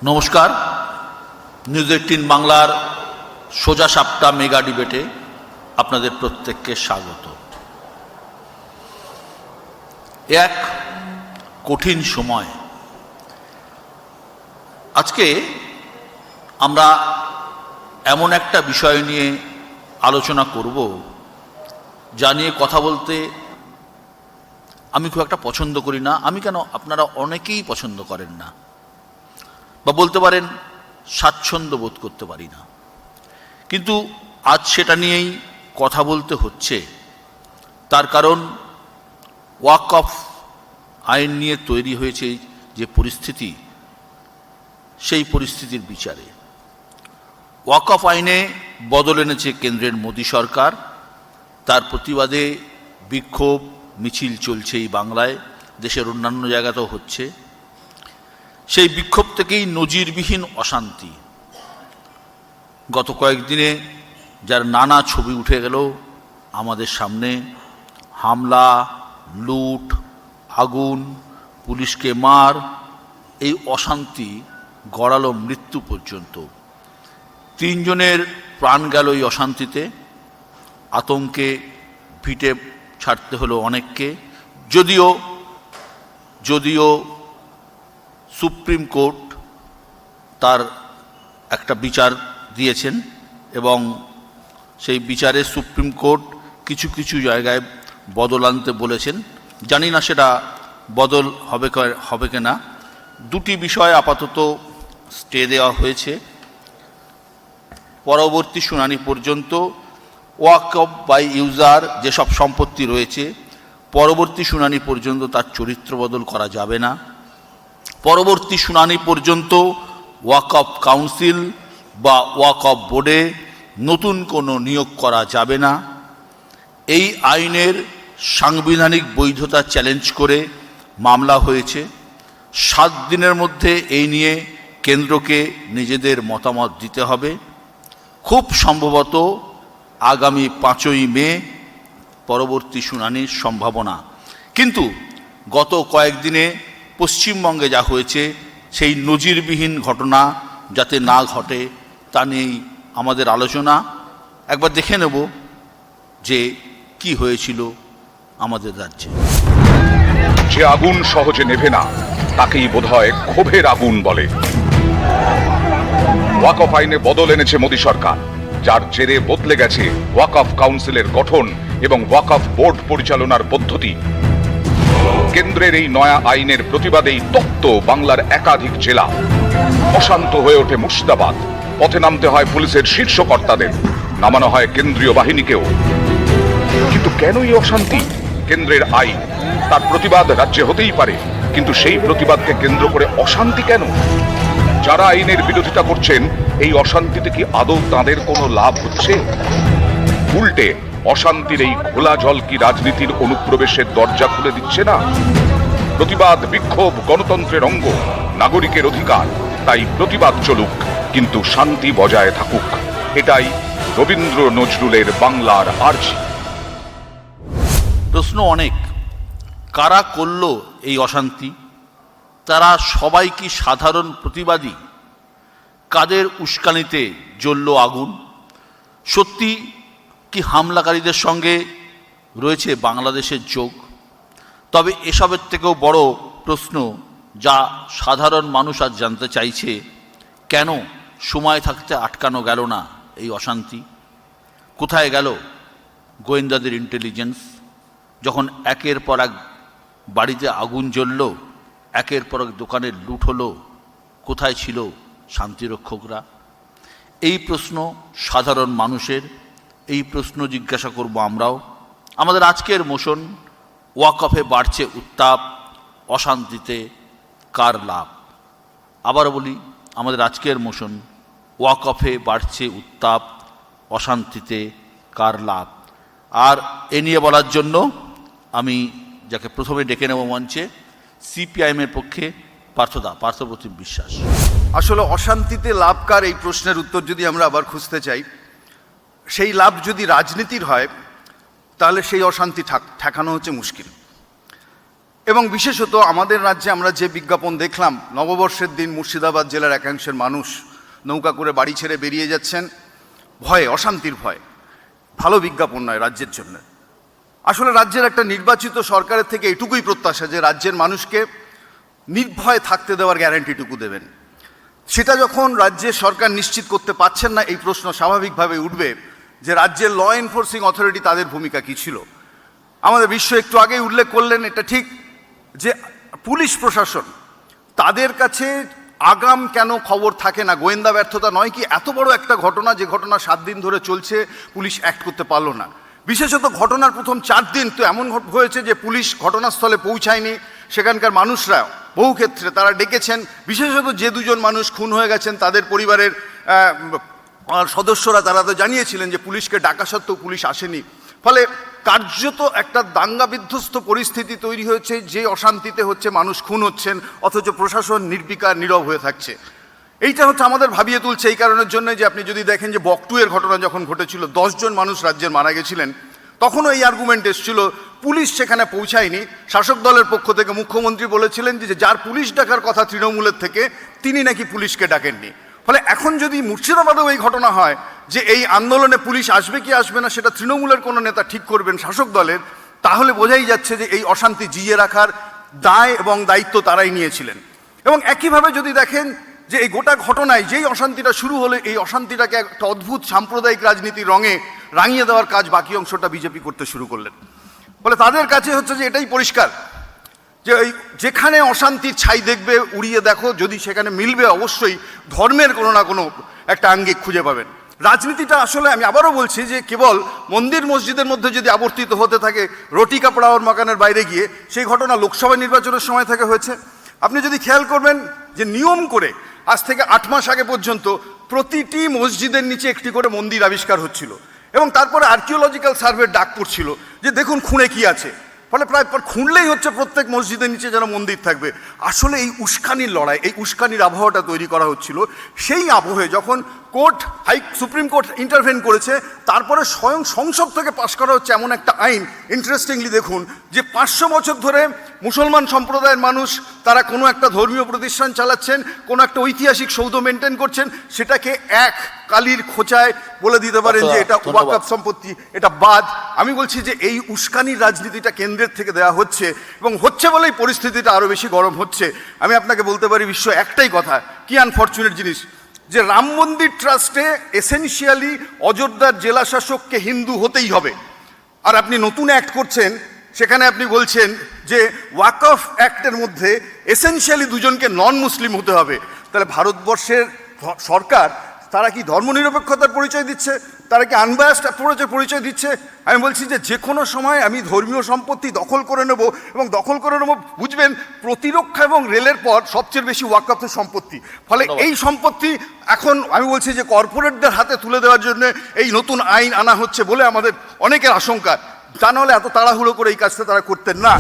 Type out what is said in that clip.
নমস্কার। নিউজ 18 বাংলার সোজা সাপটা মেগা ডিবেটে আপনাদের প্রত্যেককে স্বাগত। এক কঠিন সময়। আজকে আমরা এমন একটা বিষয় নিয়ে আলোচনা করব যা নিয়ে কথা বলতে আমি খুব একটা পছন্দ করি না। আমি কেন, আপনারা অনেকেই পছন্দ করেন না, বা বলতে পারেন স্বাচ্ছন্দ্য বোধ করতে পারি না, কিন্তু আজ সেটা নিয়েই কথা বলতে হচ্ছে। তার কারণ ওয়াকফ আইন নিয়ে তৈরি হয়েছে যে পরিস্থিতি, সেই পরিস্থিতির বিচারে ওয়াকফ আইনে বদল এনেছে কেন্দ্রের মোদী সরকার। তার প্রতিবাদে বিক্ষোভ মিছিল চলছে এই বাংলায়, দেশের অন্যান্য জায়গাতেও হচ্ছে। সেই বিক্ষোভ থেকেই নজিরবিহীন অশান্তি। গত কয়েকদিনে যার নানা ছবি উঠে গেল আমাদের সামনে, হামলা, লুট, আগুন, পুলিশকে মার, এই অশান্তি গড়ালো মৃত্যু পর্যন্ত। 3 জনের প্রাণ গেল এই অশান্তিতে। আতঙ্কে ভিটে ছাড়তে হলো অনেককে। যদিও সুপ্রিম কোর্ট তার একটা বিচার দিয়েছেন এবং সেই বিচারে সুপ্রিম কোর্ট কিছু কিছু জায়গায় বদল আনতে বলেছেন। জানি না সেটা বদল হবে কিনা। 2টি বিষয় আপাতত স্টে দেওয়া হয়েছে পরবর্তী শুনানি পর্যন্ত। ওয়াকফ বাই ইউজার যেসব সম্পত্তি রয়েছে, পরবর্তী শুনানি পর্যন্ত তার চরিত্র বদল করা যাবে না। পরবর্তী শুনানি পর্যন্ত ওয়াকফ কাউন্সিল বা ওয়াকফ বোর্ডে নতুন কোনো নিয়োগ করা যাবে না। এই আইনের সাংবিধানিক বৈধতা চ্যালেঞ্জ করে মামলা হয়েছে। 7 দিনের মধ্যে এই নিয়ে কেন্দ্রকে নিজেদের মতামত দিতে হবে। খুব সম্ভবত আগামী 5ই মে পরবর্তী শুনানির সম্ভাবনা। কিন্তু গত কয়েকদিনে পশ্চিমবঙ্গে যা হয়েছে, সেই নজিরবিহীন ঘটনা যাতে না ঘটে তা নিয়েই আমাদের আলোচনা। একবার দেখে নেব যে কি হয়েছিল আমাদের রাজ্যে। যে আগুন সহজে নেভে না, তাকেই বোধহয় ক্ষোভের আগুন বলে। ওয়াকফ আইনে বদল এনেছে মোদী সরকার, যার জেরে বদলে গেছে ওয়াকফ কাউন্সিলের গঠন এবং ওয়াকফ বোর্ড পরিচালনার পদ্ধতি। কেন্দ্রের এই নয়া আইনের প্রতিবাদেই তপ্ত বাংলার একাধিক জেলা। অশান্ত হয়ে ওঠে মুর্শিদাবাদ। পথে নামতে হয় পুলিশের শীর্ষ কর্তাদের, নামানো হয় কেন্দ্রীয় বাহিনীকেও। কিন্তু কেনই অশান্তি? কেন্দ্রের আইন, তার প্রতিবাদ রাজ্যে হতেই পারে, কিন্তু সেই প্রতিবাদকে কেন্দ্র করে অশান্তি কেন? যারা আইনের বিরোধিতা করছেন, এই অশান্তিতে কি আদৌ তাঁদের কোনো লাভ হচ্ছে? উল্টে অশান্তির এই খোলা জল কি রাজনীতির অনুপ্রবেশের দরজা খুলে দিচ্ছে না? প্রতিবাদ, বিক্ষোভ গণতন্ত্রের অঙ্গ, নাগরিকের অধিকার। তাই প্রতিবাদ চলুক, কিন্তু শান্তি বজায় থাকুক। এটাই রবীন্দ্র নজরুলের বাংলার আর্জি। প্রশ্ন অনেক। কারা করল এই অশান্তি? তারা সবাই কি সাধারণ প্রতিবাদী? কাদের উস্কানিতে জ্বলল আগুন? সত্যি কি হামলাকারীদের সঙ্গে রয়েছে বাংলাদেশের যোগ? তবে এসবের থেকেও বড় প্রশ্ন, যা সাধারণ মানুষ আজ জানতে চাইছে, কেন সময় থাকতে আটকানো গেল না এই অশান্তি? কোথায় গেল গোয়েন্দাদের ইন্টেলিজেন্স? যখন একের পর এক বাড়িতে আগুন জ্বলল, একের পর এক দোকানের লুট হলো, কোথায় ছিল শান্তিরক্ষকরা? এই প্রশ্ন সাধারণ মানুষের, এই প্রশ্ন জিজ্ঞাসা করব আমরাও। আমাদের আজকের মোশন, ওয়াকফে বাড়ছে উত্তাপ, অশান্তিতে কার লাভ? আবার বলি, আমাদের আজকের মোশন, ওয়াকফে বাড়ছে উত্তাপ, অশান্তিতে কার লাভ? আর এ নিয়ে বলার জন্য আমি যাকে প্রথমে ডেকে নেব মঞ্চে, সিপিআইএমের পক্ষে পার্থপ্রতিম বিশ্বাস। আসলে অশান্তিতে লাভ কার, এই প্রশ্নের উত্তর যদি আমরা আবার খুঁজতে চাই, সেই লাভ যদি রাজনীতির হয়, তাহলে সেই অশান্তি ঠেকানো হচ্ছে মুশকিল। এবং বিশেষত আমাদের রাজ্যে আমরা যে বিজ্ঞাপন দেখলাম, নববর্ষের দিন মুর্শিদাবাদ জেলার একাংশের মানুষ নৌকা করে বাড়ি ছেড়ে বেরিয়ে যাচ্ছেন ভয়ে, অশান্তির ভয়ে, ভালো বিজ্ঞাপন নয় রাজ্যের জন্য। আসলে রাজ্যের একটা নির্বাচিত সরকারের থেকে এটুকুই প্রত্যাশা যে রাজ্যের মানুষকে নির্ভয়ে থাকতে দেওয়ার গ্যারান্টিটুকু দেবেন। সেটা যখন রাজ্যের সরকার নিশ্চিত করতে পারছেন না, এই প্রশ্ন স্বাভাবিকভাবে উঠবে যে রাজ্যের ল এনফোর্সিং অথরিটি তাদের ভূমিকা কী ছিল। আমাদের বিশ্ব একটু আগেই উল্লেখ করলেন, এটা ঠিক যে পুলিশ প্রশাসন তাদের কাছে আগাম কেন খবর থাকে না, গোয়েন্দা ব্যর্থতা নয় কি? এত বড় একটা ঘটনা, যে ঘটনা 7 দিন ধরে চলছে, পুলিশ অ্যাক্ট করতে পারলো না। বিশেষত ঘটনার প্রথম 4 দিন তো এমন হয়েছে যে পুলিশ ঘটনাস্থলে পৌঁছায়নি। সেখানকার মানুষরা বহু ক্ষেত্রে তারা ডেকেছেন, বিশেষত যে 2 জন মানুষ খুন হয়ে গেছেন তাদের পরিবারের সদস্যরা, তারা তো জানিয়েছিলেন যে পুলিশকে ডাকা সত্ত্বেও পুলিশ আসেনি। ফলে কার্যত একটা দাঙ্গা বিধ্বস্ত পরিস্থিতি তৈরি হয়েছে, যে অশান্তিতে হচ্ছে মানুষ খুন হচ্ছেন অথচ প্রশাসন নির্বিকার নীরব হয়ে থাকছে। এইটা হচ্ছে আমাদের ভাবিয়ে তুলছে এই কারণের জন্য যে আপনি যদি দেখেন যে বকটুয়ের ঘটনা যখন ঘটেছিল, 10 জন মানুষ রাজ্যের মারা গেছিলেন, তখনও এই আর্গুমেন্ট এসেছিল পুলিশ সেখানে পৌঁছায়নি। শাসক দলের পক্ষ থেকে মুখ্যমন্ত্রী বলেছিলেন যে যার পুলিশ ডাকার কথা তৃণমূলের থেকে, তিনি নাকি পুলিশকে ডাকেননি। ফলে এখন যদি মুর্শিদাবাদেও এই ঘটনা হয় যে এই আন্দোলনে পুলিশ আসবে কি আসবে না সেটা তৃণমূলের কোনো নেতা ঠিক করবেন, শাসক দলের, তাহলে বোঝাই যাচ্ছে যে এই অশান্তি জিইয়ে রাখার দায় এবং দায়িত্ব তারাই নিয়েছিলেন। এবং একইভাবে যদি দেখেন যে এই গোটা ঘটনায় যেই অশান্তিটা শুরু হলো, এই অশান্তিটাকে একটা অদ্ভুত সাম্প্রদায়িক রাজনীতির রঙে রাঙিয়ে দেওয়ার কাজ বাকি অংশটা বিজেপি করতে শুরু করলেন। ফলে তাদের কাছে হচ্ছে যে এটাই পরিষ্কার যে এই যেখানে অশান্তির ছাই দেখবে উড়িয়ে দেখো, যদি সেখানে মিলবে অবশ্যই ধর্মের কোনো না কোনো একটা আঙ্গিক খুঁজে পাবেন। রাজনীতিটা আসলে আমি আবারও বলছি যে কেবল মন্দির মসজিদের মধ্যে যদি আবর্তিত হতে থাকে, রুটি কাপড়া ওর মাকানের বাইরে গিয়ে, সেই ঘটনা লোকসভা নির্বাচনের সময় থেকে হয়েছে। আপনি যদি খেয়াল করবেন যে নিয়ম করে আজ থেকে 8 মাস আগে পর্যন্ত প্রতিটি মসজিদের নিচে একটি করে মন্দির আবিষ্কার হচ্ছিল এবং তারপরে আর্কিওলজিক্যাল সার্ভের ডাক পড়ছিল যে দেখুন খুঁড়ে কি আছে। ফলে প্রায় খুঁড়লেই হচ্ছে প্রত্যেক মসজিদের নিচে যেন মন্দির থাকবে। আসলে এই উস্কানির লড়াই, এই উস্কানির আবহাওয়াটা তৈরি করা হচ্ছিল। সেই আবহে যখন সুপ্রিম কোর্ট ইন্টারভেন করেছে, তারপরে স্বয়ং সংসদ থেকে পাশ করা হচ্ছে এমন একটা আইন। ইন্টারেস্টিংলি দেখুন যে 500 বছর ধরে মুসলমান সম্প্রদায়ের মানুষ তারা কোনো একটা ধর্মীয় প্রতিষ্ঠান চালাচ্ছেন, কোনো একটা ঐতিহাসিক সৌধ মেনটেন করছেন, সেটাকে এক কালির খোঁচায় বলে দিতে পারেন যে এটা ওয়াকফ সম্পত্তি, এটা বাদ। আমি বলছি যে এই উস্কানির রাজনীতিটা কেন্দ্রের থেকে দেওয়া হচ্ছে এবং হচ্ছে বলেই পরিস্থিতিটা আরও বেশি গরম হচ্ছে। আমি আপনাকে বলতে পারি বিশ্ব একটাই কথা, কি আনফর্চুনেট জিনিস যে রাম মন্দির ট্রাস্টে এসেনশিয়ালি অযোধ্যার জেলা শাসককে হিন্দু হতেই হবে, আর আপনি নতুন অ্যাক্ট করছেন সেখানে আপনি বলছেন যে ওয়াকফ অ্যাক্টের মধ্যে এসেনশিয়ালি 2 জনকে নন মুসলিম হতে হবে। তাহলে ভারতবর্ষের সরকার তারা কি ধর্মনিরপেক্ষতার পরিচয় দিচ্ছে? তারা কি আনবায়াসড অ্যাপ্রোচের পরিচয় দিচ্ছে? আমি বলছি যে যে কোনো সময় আমি ধর্মীয় সম্পত্তি দখল করে নেব, এবং দখল করে নেব বুঝবেন প্রতিরক্ষা এবং রেলের পর সবচেয়ে বেশি ওয়াকফের সম্পত্তি। ফলে এই সম্পত্তি এখন আমি বলছি যে কর্পোরেটদের হাতে তুলে দেওয়ার জন্য এই নতুন আইন আনা হচ্ছে বলে আমাদের অনেকের আশঙ্কা। তা নাহলে এত তাড়াহুড়ো করে এই কাজটা তারা করতেন না।